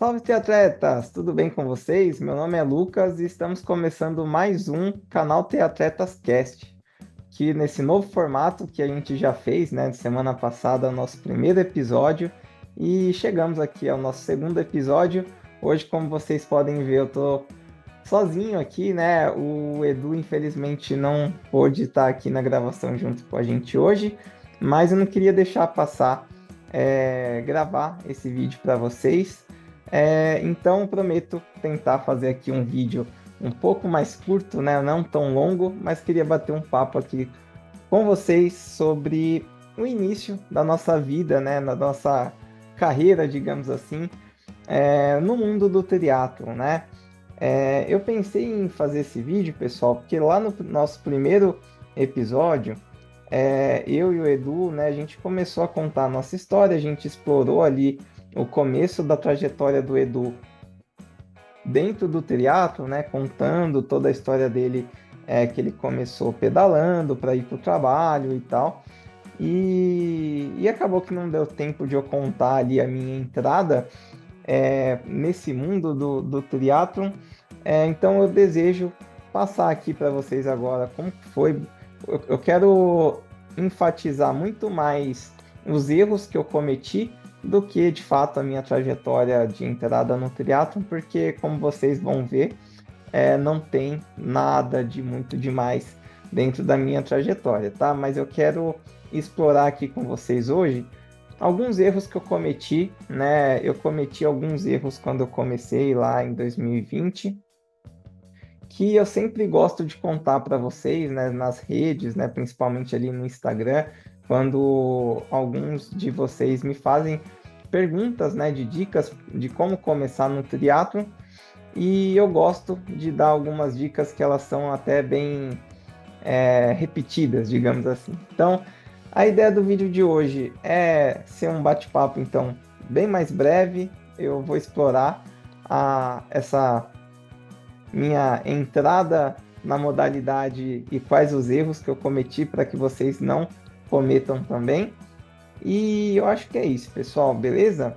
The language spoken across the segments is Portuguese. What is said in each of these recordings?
Salve, triatletas! Tudo bem com vocês? Meu nome é Lucas e estamos começando mais um canal Triatletas Cast, que nesse novo formato que a gente já fez, né, semana passada, o nosso primeiro episódio, e chegamos aqui ao nosso segundo episódio. Hoje, como vocês podem ver, eu tô sozinho aqui, né? O Edu, infelizmente, não pôde estar aqui na gravação junto com a gente hoje, mas eu não queria deixar passar, gravar esse vídeo para vocês. Então, prometo tentar fazer aqui um vídeo um pouco mais curto, né? Não tão longo, mas queria bater um papo aqui com vocês sobre o início da nossa vida, né? Na nossa carreira, digamos assim, no mundo do triatlo, né? Eu pensei em fazer esse vídeo, pessoal, porque lá no nosso primeiro episódio, eu e o Edu, né, a gente começou a contar a nossa história, a gente explorou ali o começo da trajetória do Edu dentro do triatlo, né, contando toda a história dele, que ele começou pedalando para ir para o trabalho e tal. E acabou que não deu tempo de eu contar ali a minha entrada nesse mundo do triatlon. Então eu desejo passar aqui para vocês agora como que foi. Eu quero enfatizar muito mais os erros que eu cometi do que de fato a minha trajetória de entrada no triatlon, porque como vocês vão ver, não tem nada de muito demais dentro da minha trajetória, tá? Mas eu quero explorar aqui com vocês hoje alguns erros que eu cometi, né? Eu cometi alguns erros quando eu comecei lá em 2020, que eu sempre gosto de contar para vocês, né, nas redes, né, principalmente ali no Instagram, quando alguns de vocês me fazem perguntas, né, de dicas de como começar no triatlo, e eu gosto de dar algumas dicas que elas são até bem repetidas, digamos assim. Então, a ideia do vídeo de hoje é ser um bate-papo, então, bem mais breve. Eu vou explorar essa minha entrada na modalidade e quais os erros que eu cometi para que vocês não cometam também. E eu acho que é isso, pessoal, beleza?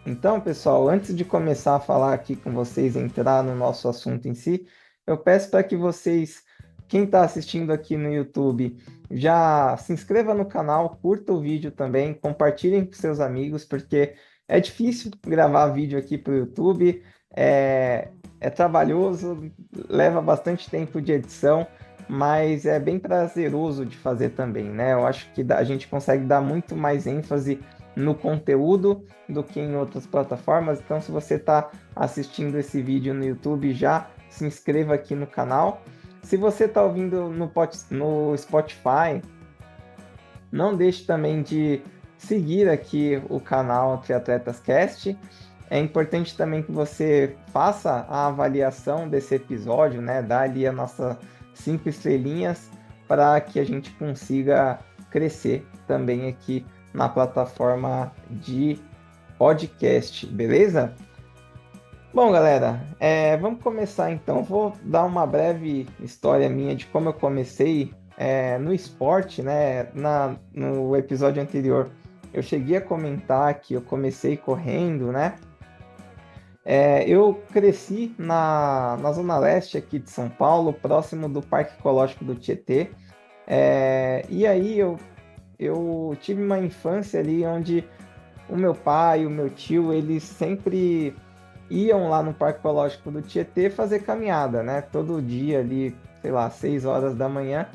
Então, pessoal, antes de começar a falar aqui com vocês, entrar no nosso assunto em si, eu peço para que vocês, quem está assistindo aqui no YouTube, já se inscreva no canal, curta o vídeo também, compartilhem com seus amigos, porque é difícil gravar vídeo aqui para o YouTube, é trabalhoso, leva bastante tempo de edição, mas é bem prazeroso de fazer também, né? Eu acho que a gente consegue dar muito mais ênfase no conteúdo do que em outras plataformas. Então, se você está assistindo esse vídeo no YouTube, já se inscreva aqui no canal. Se você está ouvindo no Spotify, não deixe também de seguir aqui o canal Triatletas Cast. É importante também que você faça a avaliação desse episódio, né? Dá ali a nossa 5 estrelinhas para que a gente consiga crescer também aqui na plataforma de podcast, beleza? Bom, galera, vamos começar então. Vou dar uma breve história minha de como eu comecei no esporte, né? No episódio anterior, eu cheguei a comentar que eu comecei correndo, né? Eu cresci na Zona Leste aqui de São Paulo, próximo do Parque Ecológico do Tietê. E aí eu tive uma infância ali onde o meu pai e o meu tio, eles sempre iam lá no Parque Ecológico do Tietê fazer caminhada, né? Todo dia ali, sei lá, 6 horas da manhã,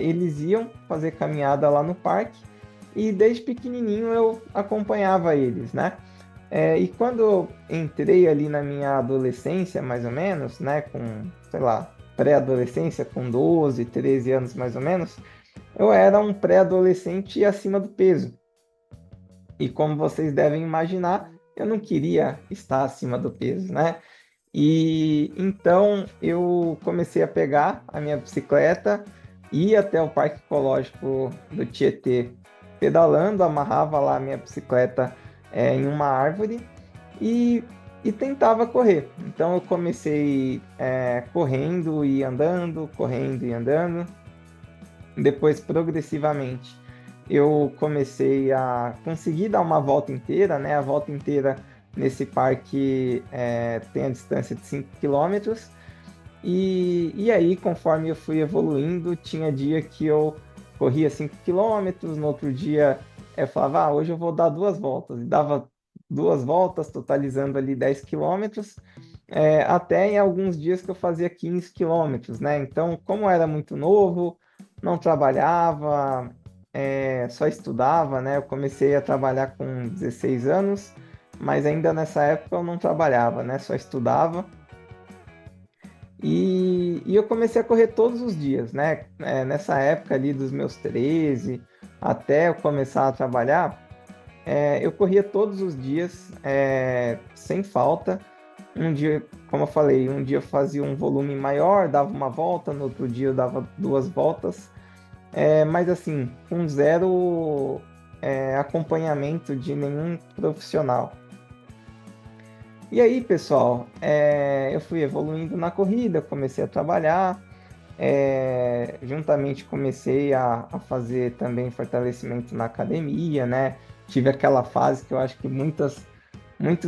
eles iam fazer caminhada lá no parque e desde pequenininho eu acompanhava eles, né? E quando eu entrei ali na minha adolescência, mais ou menos, né? Com, sei lá, pré-adolescência, com 12, 13 anos mais ou menos, eu era um pré-adolescente acima do peso. E como vocês devem imaginar, eu não queria estar acima do peso, né? E então eu comecei a pegar a minha bicicleta, ia até o Parque Ecológico do Tietê pedalando, amarrava lá a minha bicicleta em uma árvore e tentava correr. Então eu comecei correndo e andando, correndo e andando. Depois, progressivamente, eu comecei a conseguir dar uma volta inteira, né? A volta inteira nesse parque tem a distância de 5 quilômetros. E aí, conforme eu fui evoluindo, tinha dia que eu corria 5 quilômetros, no outro dia eu falava, hoje eu vou dar 2 voltas. E dava 2 voltas, totalizando ali 10 quilômetros, até em alguns dias que eu fazia 15 quilômetros, né? Então, como eu era muito novo, não trabalhava, só estudava, né? Eu comecei a trabalhar com 16 anos, mas ainda nessa época eu não trabalhava, né? Só estudava. E eu comecei a correr todos os dias, né? Nessa época ali dos meus 13 até eu começar a trabalhar, eu corria todos os dias, sem falta. Um dia, como eu falei, um dia eu fazia um volume maior, dava uma volta, no outro dia eu dava 2 voltas, mas assim, com zero, acompanhamento de nenhum profissional. E aí, pessoal, eu fui evoluindo na corrida, comecei a trabalhar, juntamente comecei a fazer também fortalecimento na academia, né? Tive aquela fase que eu acho que muitos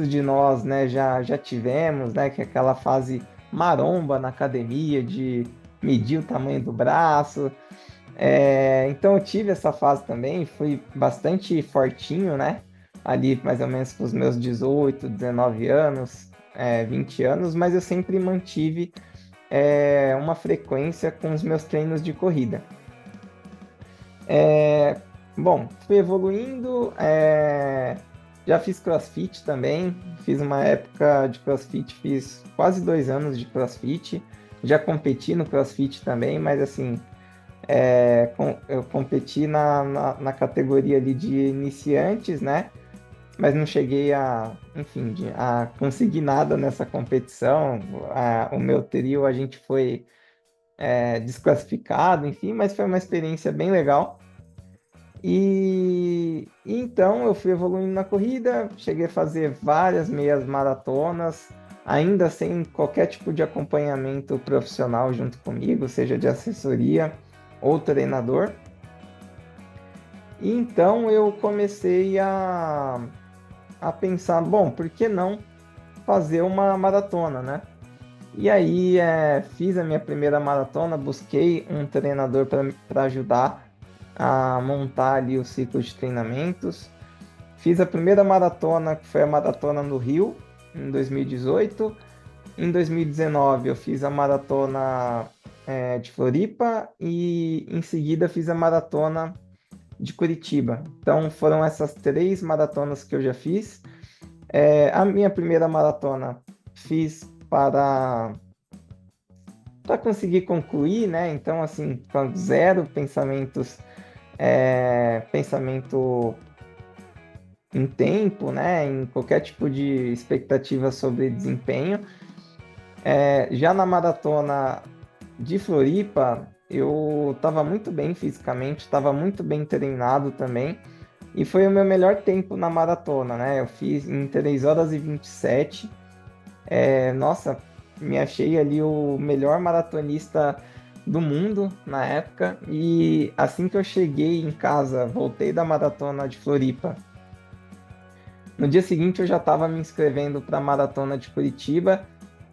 de nós, né, já tivemos, né? Que é aquela fase maromba na academia, de medir o tamanho do braço. Então eu tive essa fase também, fui bastante fortinho, né? Ali mais ou menos com os meus 18, 19 anos, 20 anos, mas eu sempre mantive uma frequência com os meus treinos de corrida. Bom, fui evoluindo, já fiz CrossFit também, fiz uma época de CrossFit, fiz quase 2 anos de CrossFit, já competi no CrossFit também, mas assim, eu competi na categoria ali de iniciantes, né? Mas não cheguei enfim, a conseguir nada nessa competição. O meu trio, a gente foi desclassificado, enfim, mas foi uma experiência bem legal. E então eu fui evoluindo na corrida, cheguei a fazer várias meias maratonas, ainda sem qualquer tipo de acompanhamento profissional junto comigo, seja de assessoria ou treinador. E então eu comecei a pensar, bom, por que não fazer uma maratona, né? E aí fiz a minha primeira maratona, busquei um treinador para ajudar a montar ali o ciclo de treinamentos. Fiz a primeira maratona, que foi a maratona no Rio, em 2018. Em 2019 eu fiz a maratona de Floripa e em seguida fiz a maratona de Curitiba. Então foram essas 3 maratonas que eu já fiz. A minha primeira maratona fiz para conseguir concluir, né? Então, assim, com zero pensamento em tempo, né? Em qualquer tipo de expectativa sobre desempenho. Já na maratona de Floripa, eu estava muito bem fisicamente, estava muito bem treinado também. E foi o meu melhor tempo na maratona, né? Eu fiz em 3 horas e 27. Nossa, me achei ali o melhor maratonista do mundo na época. E assim que eu cheguei em casa, voltei da maratona de Floripa. No dia seguinte eu já estava me inscrevendo para a maratona de Curitiba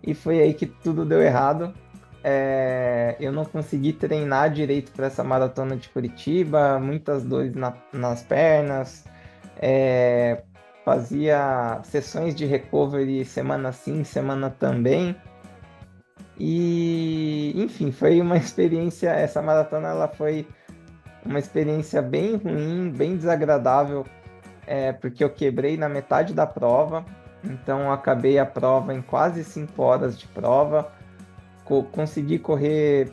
e foi aí que tudo deu errado. Eu não consegui treinar direito para essa maratona de Curitiba, muitas dores nas pernas, fazia sessões de recovery semana sim, semana também. E, enfim, foi uma experiência. Essa maratona ela foi uma experiência bem ruim, bem desagradável, porque eu quebrei na metade da prova, então eu acabei a prova em quase 5 horas de prova. Consegui correr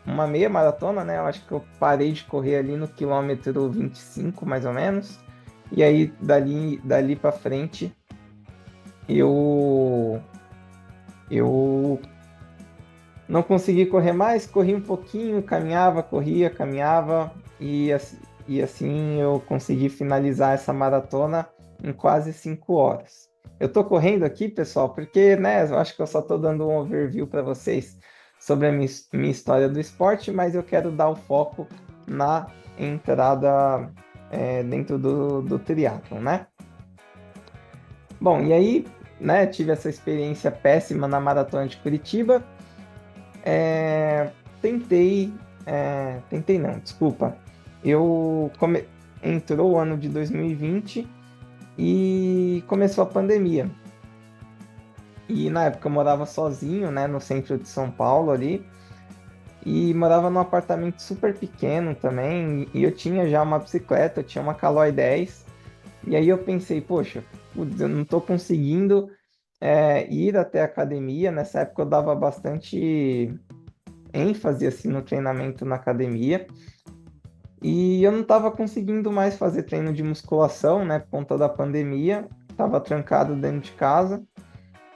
uma meia maratona, né? Eu acho que eu parei de correr ali no quilômetro 25, mais ou menos. E aí, dali para frente, eu não consegui correr mais, corri um pouquinho, caminhava, corria, caminhava, e assim eu consegui finalizar essa maratona em quase 5 horas. Eu tô correndo aqui, pessoal, porque, né, eu acho que eu só tô dando um overview para vocês sobre a minha história do esporte, mas eu quero dar o foco na entrada dentro do triatlon, né? Bom, e aí, né, tive essa experiência péssima na Maratona de Curitiba. É, tentei não, desculpa. Eu come, Entrou o ano de 2020 e começou a pandemia. E na época eu morava sozinho, né, no centro de São Paulo ali, e morava num apartamento super pequeno também, e eu tinha já uma bicicleta, eu tinha uma Caloi 10, e aí eu pensei, poxa, putz, eu não estou conseguindo ir até a academia. Nessa época eu dava bastante ênfase assim no treinamento na academia, e eu não estava conseguindo mais fazer treino de musculação, né, por conta da pandemia, estava trancado dentro de casa.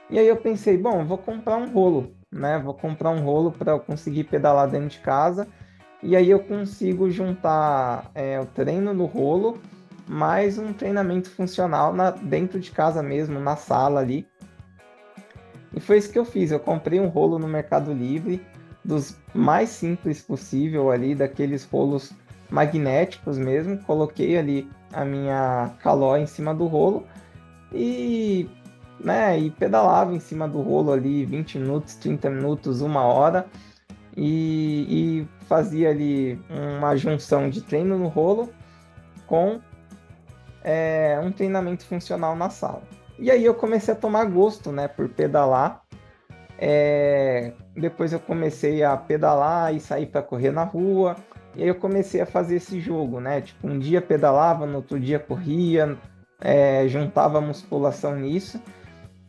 E aí eu pensei, bom, eu vou comprar um rolo, né? Vou comprar um rolo para eu conseguir pedalar dentro de casa. E aí eu consigo juntar o treino no rolo, mais um treinamento funcional dentro de casa mesmo, na sala ali. E foi isso que eu fiz. Eu comprei um rolo no Mercado Livre, dos mais simples possível ali, daqueles rolos magnéticos mesmo. Coloquei ali a minha calói em cima do rolo e, né, e pedalava em cima do rolo ali 20 minutos, 30 minutos, uma hora, e fazia ali uma junção de treino no rolo com um treinamento funcional na sala. E aí eu comecei a tomar gosto, né, por pedalar. Depois eu comecei a pedalar e sair para correr na rua. E aí eu comecei a fazer esse jogo, né? Tipo, um dia pedalava, no outro dia corria, juntava musculação nisso.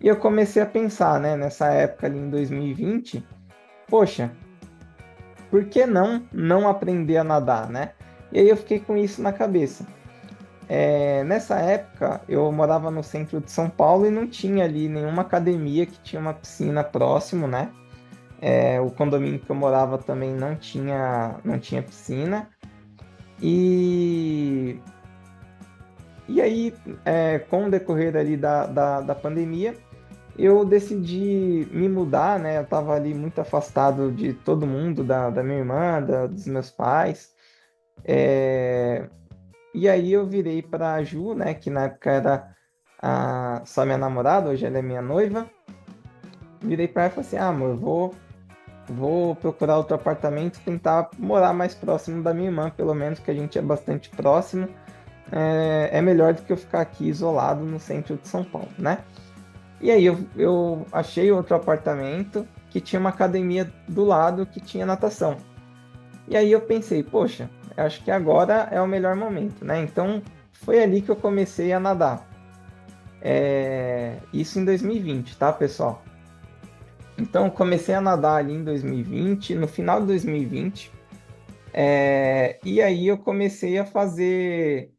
E eu comecei a pensar, né, nessa época ali em 2020, poxa, por que não aprender a nadar, né? E aí eu fiquei com isso na cabeça. Nessa época, eu morava no centro de São Paulo e não tinha ali nenhuma academia que tinha uma piscina próximo, né? O condomínio que eu morava também não tinha piscina. E, e aí, com o decorrer ali da pandemia, eu decidi me mudar, né? Eu estava ali muito afastado de todo mundo, da minha irmã, dos meus pais. E aí eu virei para a Ju, né? Que na época era só minha namorada, hoje ela é minha noiva. Virei para ela e falei assim: ah, amor, vou procurar outro apartamento, tentar morar mais próximo da minha irmã, pelo menos, que a gente é bastante próximo. É melhor do que eu ficar aqui isolado no centro de São Paulo, né? E aí eu achei outro apartamento que tinha uma academia do lado que tinha natação. E aí eu pensei, poxa, eu acho que agora é o melhor momento, né? Então foi ali que eu comecei a nadar. Isso em 2020, tá, pessoal? Então eu comecei a nadar ali em 2020, no final de 2020. E aí eu comecei a fazer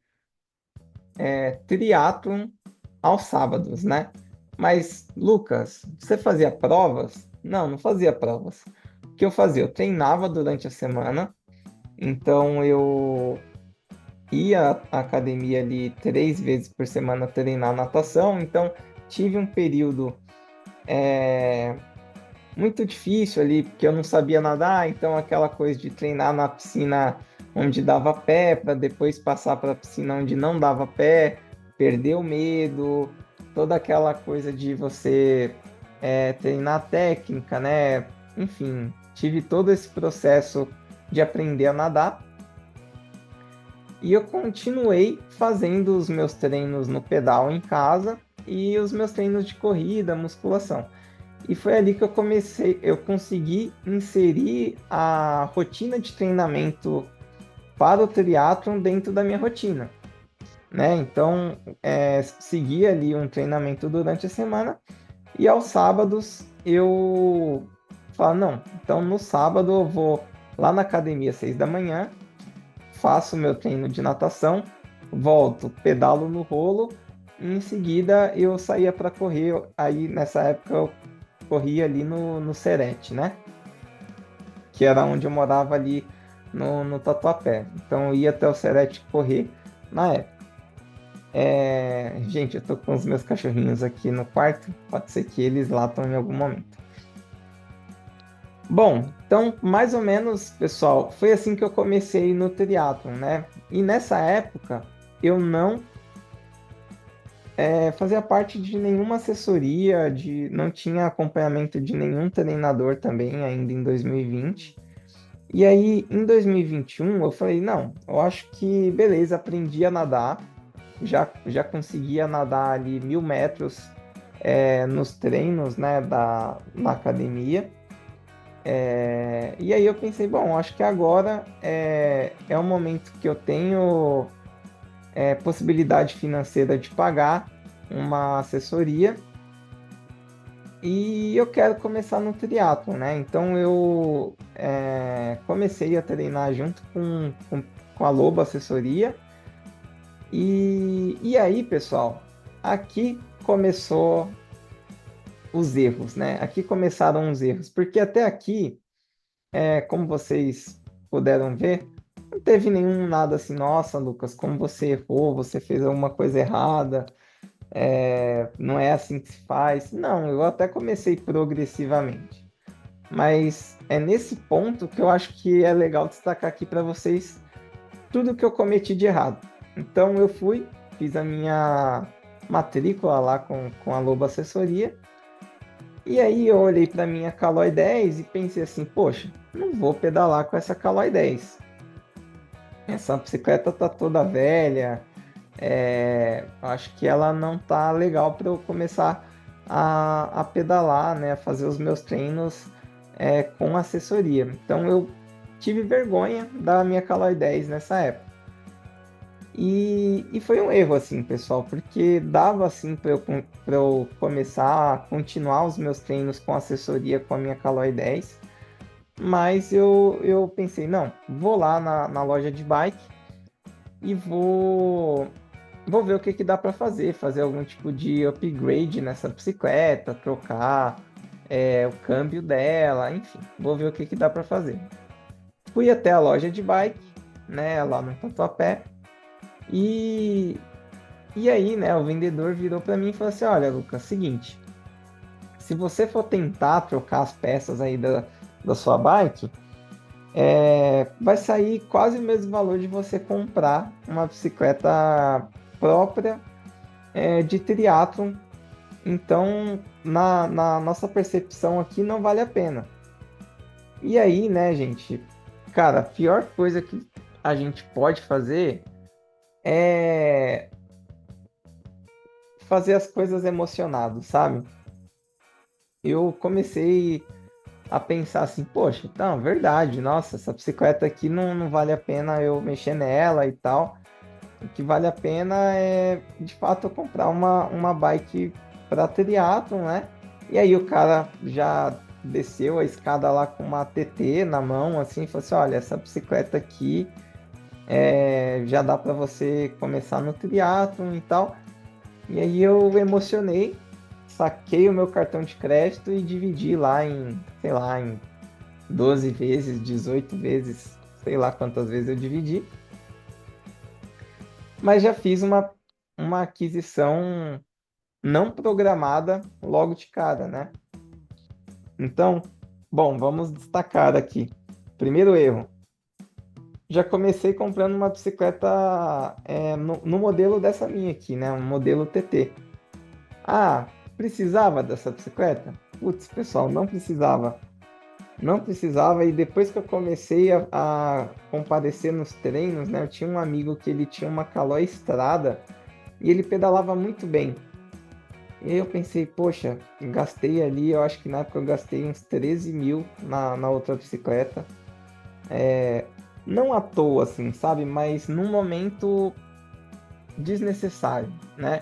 triatlon aos sábados, né? Mas, Lucas, você fazia provas? Não, não fazia provas. O que eu fazia? Eu treinava durante a semana, então eu ia à academia ali 3 vezes por semana treinar natação, então tive um período muito difícil ali, porque eu não sabia nadar, então aquela coisa de treinar na piscina onde dava pé, para depois passar para a piscina onde não dava pé, perder o medo, toda aquela coisa de você treinar técnica, né? Enfim, tive todo esse processo de aprender a nadar e eu continuei fazendo os meus treinos no pedal em casa e os meus treinos de corrida, musculação. E foi ali que eu consegui inserir a rotina de treinamento para o triatlon dentro da minha rotina, né? Então, segui ali um treinamento durante a semana e aos sábados eu falo, não, então no sábado eu vou lá na academia às 6 da manhã, faço meu treino de natação, volto, pedalo no rolo e em seguida eu saía para correr. Aí nessa época eu corria ali no Serete, né? Que era onde eu morava ali no Tatuapé. Então eu ia até o Serete correr na época. Gente, eu tô com os meus cachorrinhos aqui no quarto. Pode ser que eles latam em algum momento. Bom, então mais ou menos, pessoal, foi assim que eu comecei no triatlon, né? E nessa época eu não fazia parte de nenhuma assessoria, não tinha acompanhamento de nenhum treinador também ainda em 2020. E aí, em 2021, eu falei, não, eu acho que beleza, aprendi a nadar, já conseguia nadar ali 1.000 metros nos treinos, né, na academia. E aí eu pensei, bom, acho que agora é o momento que eu tenho possibilidade financeira de pagar uma assessoria e eu quero começar no triatlo, né? Então eu comecei a treinar junto com a Lobo Assessoria e aí, pessoal, aqui começou os erros, né? Aqui começaram os erros, porque até aqui, como vocês puderam ver, não teve nenhum nada assim, nossa, Lucas, como você errou, você fez alguma coisa errada, não é assim que se faz. Não, eu até comecei progressivamente. Mas é nesse ponto que eu acho que é legal destacar aqui para vocês tudo que eu cometi de errado. Então eu fiz a minha matrícula lá com a Lobo Assessoria, e aí eu olhei para minha Caloi 10 e pensei assim, poxa, não vou pedalar com essa Caloi 10. Essa bicicleta tá toda velha, acho que ela não tá legal para eu começar a pedalar, né, a fazer os meus treinos com assessoria. Então eu tive vergonha da minha Caloi 10 nessa época. E foi um erro, assim, pessoal, porque dava, assim, para eu começar a continuar os meus treinos com assessoria com a minha Caloi 10, mas eu pensei, não, vou lá na loja de bike e vou ver o que dá para fazer algum tipo de upgrade nessa bicicleta, trocar o câmbio dela, enfim, vou ver o que dá para fazer. Fui até a loja de bike, né, lá no Tatuapé, e, e aí, né, o vendedor virou para mim e falou assim, olha, Lucas, seguinte, se você for tentar trocar as peças aí da sua bike, vai sair quase o mesmo valor de você comprar uma bicicleta própria de triatlon. Então, na nossa percepção aqui, não vale a pena. E aí, né, gente, cara, a pior coisa que a gente pode fazer é fazer as coisas emocionado, sabe? Eu comecei a pensar assim, poxa, então, verdade, nossa, essa bicicleta aqui não vale a pena eu mexer nela e tal. O que vale a pena é, de fato, eu comprar uma bike para triatlon, né? E aí o cara já desceu a escada lá com uma TT na mão, assim, e falou assim, olha, essa bicicleta aqui já dá para você começar no triatlon e tal. E aí eu emocionei, saquei o meu cartão de crédito e dividi lá em, sei lá, em 12 vezes, 18 vezes, sei lá quantas vezes eu dividi. Mas já fiz uma aquisição não programada logo de cara, né? Então, bom, vamos destacar aqui. Primeiro erro, já comecei comprando uma bicicleta no modelo dessa minha aqui, né? Um modelo TT. Ah, precisava dessa bicicleta? Putz, pessoal, não precisava. Não precisava, e depois que eu comecei a comparecer nos treinos, né? Eu tinha um amigo que ele tinha uma Caloi Estrada e ele pedalava muito bem. E aí eu pensei, poxa, gastei ali, eu acho que na época eu gastei uns 13 mil na outra bicicleta. Não à toa, assim, sabe? Mas num momento desnecessário, né?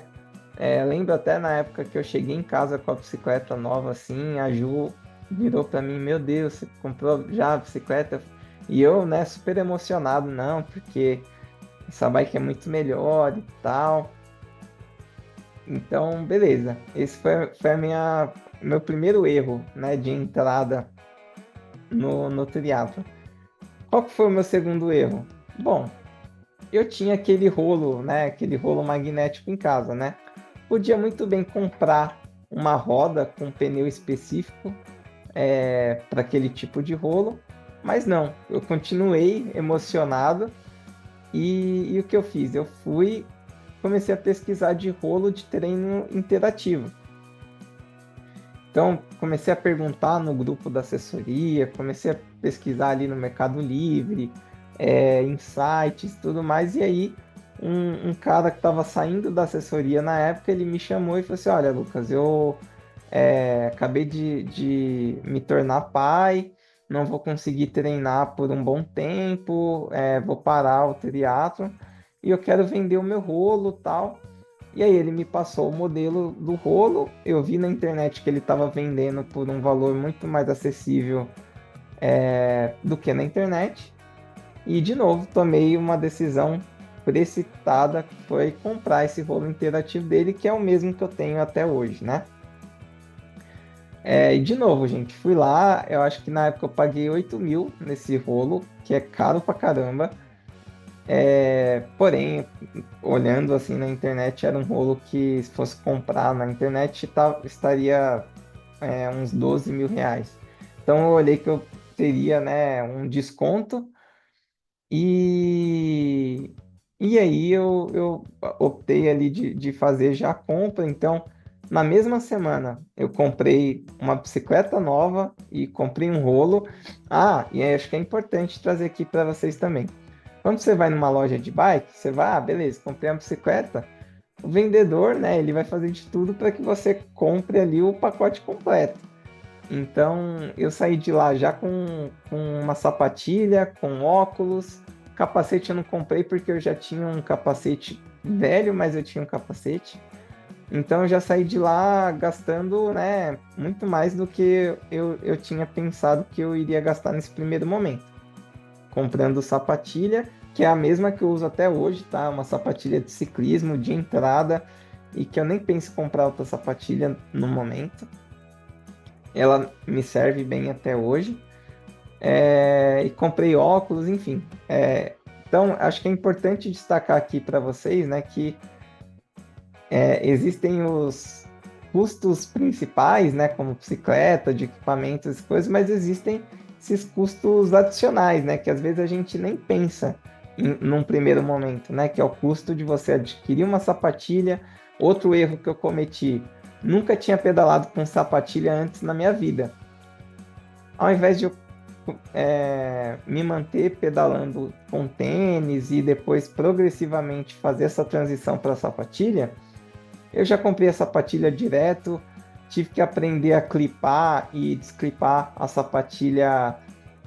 Lembro até na época que eu cheguei em casa com a bicicleta nova, assim, a Ju virou para mim, meu Deus, você comprou já a bicicleta? E eu, né, super emocionado, não, porque essa bike é muito melhor e tal. Então, beleza. Esse foi meu primeiro erro, né, de entrada no triatlo. Qual que foi o meu segundo erro? Bom, eu tinha aquele rolo, né, aquele rolo magnético em casa, né? Podia muito bem comprar uma roda com pneu específico para aquele tipo de rolo, mas não. Eu continuei emocionado e o que eu fiz? Eu fui comecei a pesquisar de rolo de treino interativo. Então, comecei a perguntar no grupo da assessoria, comecei a pesquisar ali no Mercado Livre, em sites e tudo mais. E aí, um cara que estava saindo da assessoria na época, ele me chamou e falou assim: Olha, Lucas, eu acabei de me tornar pai, não vou conseguir treinar por um bom tempo, vou parar o triatlo e eu quero vender o meu rolo tal. E aí ele me passou o modelo do rolo, eu vi na internet que ele estava vendendo por um valor muito mais acessível do que na internet. E de novo tomei uma decisão precipitada, que foi comprar esse rolo interativo dele, que é o mesmo que eu tenho até hoje, né? E de novo, gente, fui lá, eu acho que na época eu paguei 8 mil nesse rolo, que é caro pra caramba. Porém, olhando assim na internet, era um rolo que se fosse comprar na internet estaria uns 12 mil reais. Então eu olhei que eu teria, né, um desconto e, e aí eu optei ali de fazer já a compra. Então, na mesma semana, eu comprei uma bicicleta nova e comprei um rolo. Ah, e aí acho que é importante trazer aqui para vocês também. Quando você vai numa loja de bike, você vai, beleza, comprei uma bicicleta. O vendedor, né, ele vai fazer de tudo para que você compre ali o pacote completo. Então, eu saí de lá já com uma sapatilha, com óculos. Capacete eu não comprei porque eu já tinha um capacete velho, mas eu tinha um capacete. Então, eu já saí de lá gastando, né, muito mais do que eu tinha pensado que eu iria gastar nesse primeiro momento. Comprando sapatilha, que é a mesma que eu uso até hoje, tá? Uma sapatilha de ciclismo, de entrada, e que eu nem penso em comprar outra sapatilha no momento. Ela me serve bem até hoje. E comprei óculos, enfim. Então, acho que é importante destacar aqui para vocês, né, que existem os custos principais, né, como bicicleta, de equipamentos, coisas, mas existem esses custos adicionais, né, que às vezes a gente nem pensa num primeiro momento, né, que é o custo de você adquirir uma sapatilha. Outro erro que eu cometi, nunca tinha pedalado com sapatilha antes na minha vida. Ao invés de eu me manter pedalando com tênis e depois progressivamente fazer essa transição para sapatilha, eu já comprei a sapatilha direto, tive que aprender a clipar e desclipar a sapatilha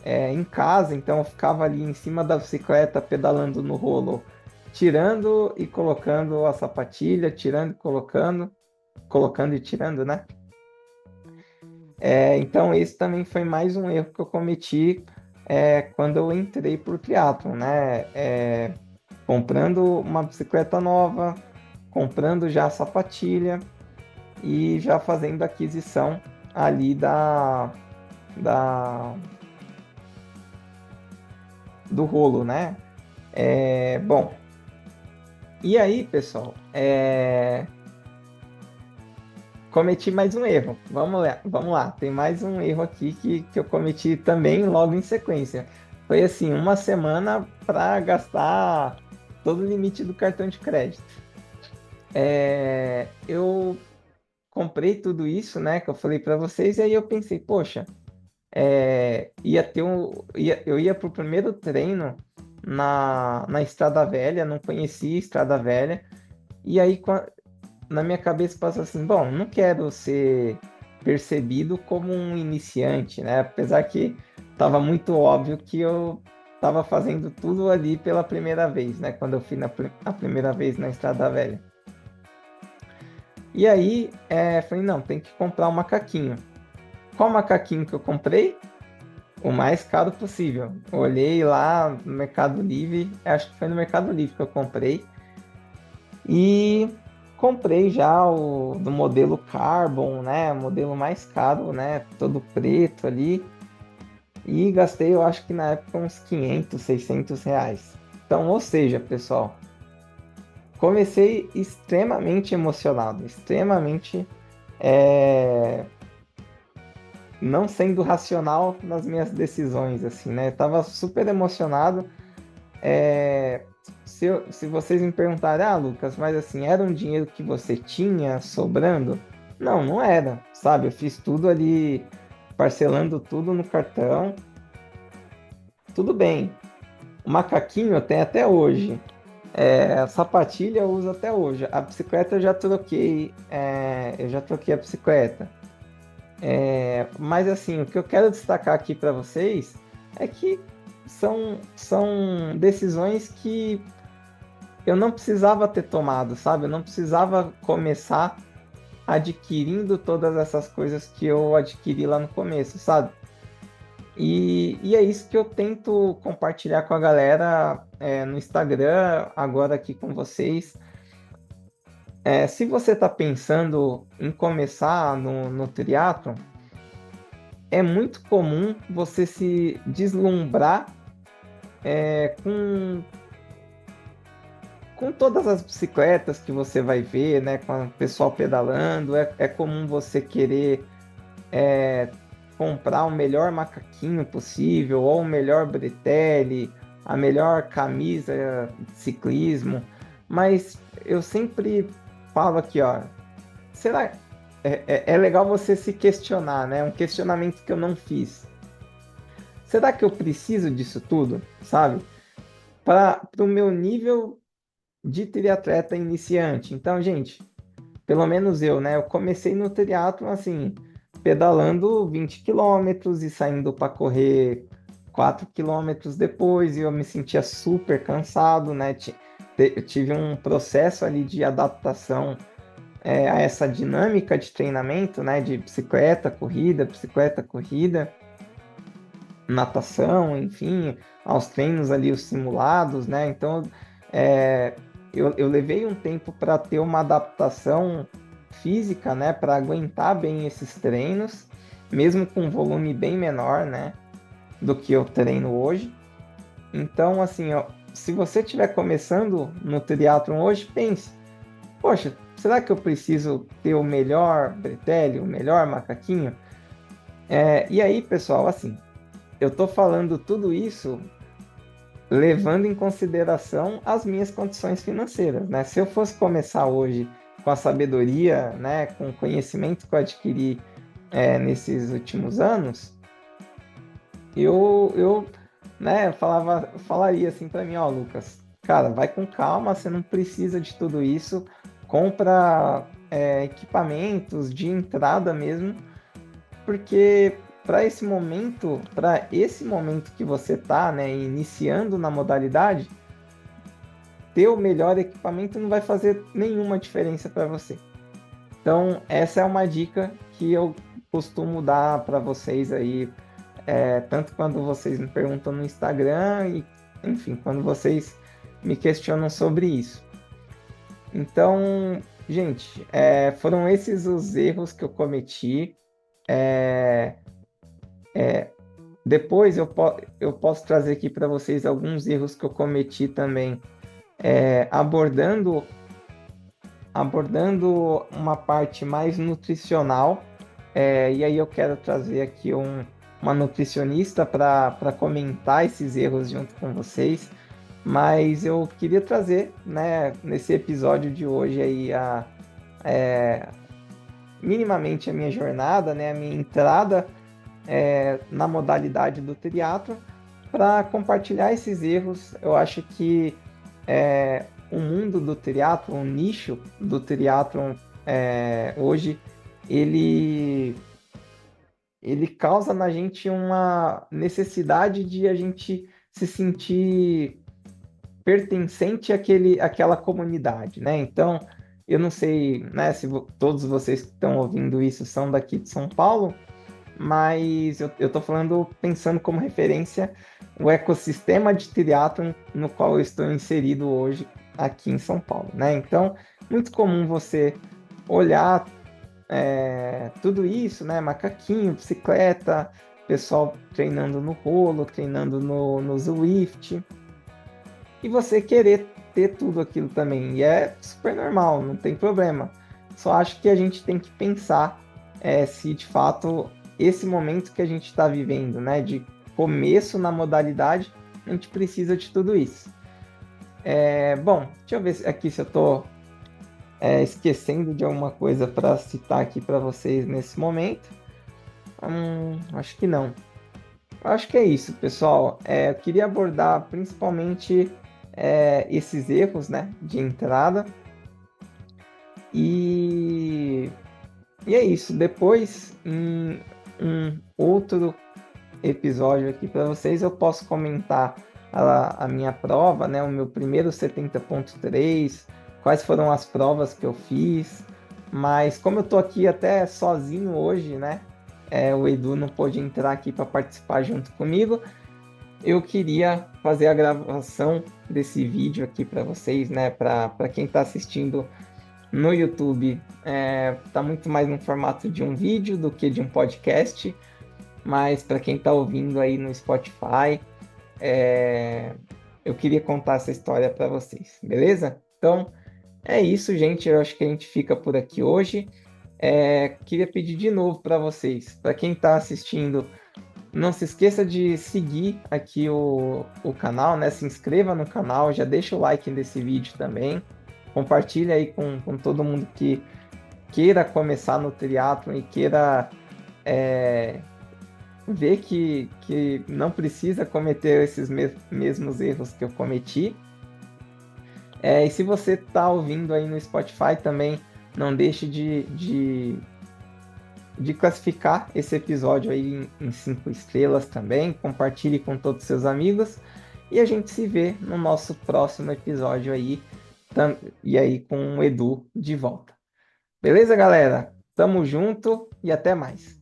em casa, então eu ficava ali em cima da bicicleta pedalando no rolo, tirando e colocando a sapatilha, tirando e colocando, colocando e tirando, né? Então esse também foi mais um erro que eu cometi quando eu entrei por triatlon, né? Comprando uma bicicleta nova, comprando já a sapatilha e já fazendo a aquisição ali da, do rolo, né? Bom, e aí, pessoal, cometi mais um erro. Vamos lá, vamos lá. Tem mais um erro aqui que eu cometi também logo em sequência. Foi assim, uma semana para gastar todo o limite do cartão de crédito. Eu comprei tudo isso, né, que eu falei para vocês, e aí eu pensei, poxa, eu ia para o primeiro treino na Estrada Velha, não conhecia Estrada Velha, e aí na minha cabeça passa assim, bom, não quero ser percebido como um iniciante, né? Apesar que estava muito óbvio que eu estava fazendo tudo ali pela primeira vez, né? Quando eu fui a primeira vez na Estrada Velha. E aí, falei, não, tem que comprar um macaquinho. Qual macaquinho que eu comprei? O mais caro possível. Olhei lá no Mercado Livre, acho que foi no Mercado Livre que eu comprei. E comprei já o do modelo Carbon, né? O modelo mais caro, né? Todo preto ali. E gastei, eu acho que na época, uns 500, 600 reais. Então, ou seja, pessoal, comecei extremamente emocionado, extremamente não sendo racional nas minhas decisões, assim, né? Eu tava super emocionado. se vocês me perguntarem, Lucas, mas assim, era um dinheiro que você tinha sobrando? Não, não era, sabe? Eu fiz tudo ali, parcelando tudo no cartão. Tudo bem. O macaquinho eu tenho até hoje. A sapatilha eu uso até hoje. A bicicleta eu já troquei. Eu já troquei a bicicleta. Mas assim, o que eu quero destacar aqui para vocês é que são decisões que eu não precisava ter tomado, sabe? Eu não precisava começar adquirindo todas essas coisas que eu adquiri lá no começo, sabe? E é isso que eu tento compartilhar com a galera no Instagram, agora aqui com vocês. Se você está pensando em começar no triatlon, é muito comum você se deslumbrar com todas as bicicletas que você vai ver, né, com o pessoal pedalando. É comum você querer comprar o melhor macaquinho possível, ou o melhor bretelle, a melhor camisa de ciclismo. Mas eu sempre falo aqui, ó, será é legal você se questionar, né? Um questionamento que eu não fiz. Será que eu preciso disso tudo, sabe? Para o meu nível de triatleta iniciante. Então, gente, pelo menos eu, né? Eu comecei no triatlon assim, pedalando 20 quilômetros e saindo para correr 4 quilômetros depois, e eu me sentia super cansado, né? Eu tive um processo ali de adaptação a essa dinâmica de treinamento, né? De bicicleta, corrida, natação, enfim, aos treinos ali, os simulados, né? Então, é, eu levei um tempo para ter uma adaptação física, né? Para aguentar bem esses treinos, mesmo com um volume bem menor, né? Do que eu treino hoje. Então, assim, ó, se você estiver começando no triatlon hoje, pense, poxa, será que eu preciso ter o melhor bretelle, o melhor macaquinho? E aí, pessoal, assim, eu tô falando tudo isso levando em consideração as minhas condições financeiras, né? Se eu fosse começar hoje com a sabedoria, né, com o conhecimento que eu adquiri nesses últimos anos, eu né, falaria assim para mim, ó, Lucas, cara, vai com calma, você não precisa de tudo isso, compra equipamentos de entrada mesmo, porque para esse momento que você está, né, iniciando na modalidade, ter o melhor equipamento não vai fazer nenhuma diferença para você. Então, essa é uma dica que eu costumo dar para vocês aí, tanto quando vocês me perguntam no Instagram e, enfim, quando vocês me questionam sobre isso. Então, gente, foram esses os erros que eu cometi. Depois eu posso trazer aqui para vocês alguns erros que eu cometi também, abordando uma parte mais nutricional. E aí eu quero trazer aqui uma nutricionista para comentar esses erros junto com vocês. Mas eu queria trazer, né, nesse episódio de hoje aí minimamente a minha jornada, né, a minha entrada na modalidade do triatlo, para compartilhar esses erros. Eu acho que o mundo do triatlo, o nicho do triatlo hoje, ele causa na gente uma necessidade de a gente se sentir pertencente àquela comunidade, né? Então, eu não sei, né, se todos vocês que estão ouvindo isso são daqui de São Paulo, mas eu estou falando, pensando como referência, o ecossistema de triatlon no qual eu estou inserido hoje aqui em São Paulo, né? Então, muito comum você olhar tudo isso, né? Macaquinho, bicicleta, pessoal treinando no rolo, treinando no Zwift, e você querer ter tudo aquilo também. E é super normal, não tem problema. Só acho que a gente tem que pensar se de fato esse momento que a gente está vivendo, né, de começo na modalidade, a gente precisa de tudo isso. Bom, deixa eu ver aqui se eu tô esquecendo de alguma coisa para citar aqui para vocês nesse momento. Acho que não. Acho que é isso, pessoal. Eu queria abordar principalmente esses erros, né, de entrada. E, e é isso. Depois, em um outro episódio aqui para vocês, eu posso comentar a minha prova, né, o meu primeiro 70.3, quais foram as provas que eu fiz. Mas como eu tô aqui até sozinho hoje, né, o Edu não pôde entrar aqui para participar junto comigo. Eu queria fazer a gravação desse vídeo aqui para vocês, né, para quem está assistindo no YouTube, tá muito mais no formato de um vídeo do que de um podcast, mas para quem está ouvindo aí no Spotify, eu queria contar essa história para vocês, beleza? Então, é isso, gente. Eu acho que a gente fica por aqui hoje. Queria pedir de novo para vocês, para quem está assistindo, não se esqueça de seguir aqui o canal, né? Se inscreva no canal, já deixa o like nesse vídeo também. Compartilha aí com todo mundo que queira começar no triatlon e queira ver que não precisa cometer esses mesmos erros que eu cometi. E se você está ouvindo aí no Spotify também, não deixe de classificar esse episódio aí em 5 estrelas também. Compartilhe com todos os seus amigos. E a gente se vê no nosso próximo episódio aí. E aí com o Edu de volta. Beleza, galera? Tamo junto e até mais.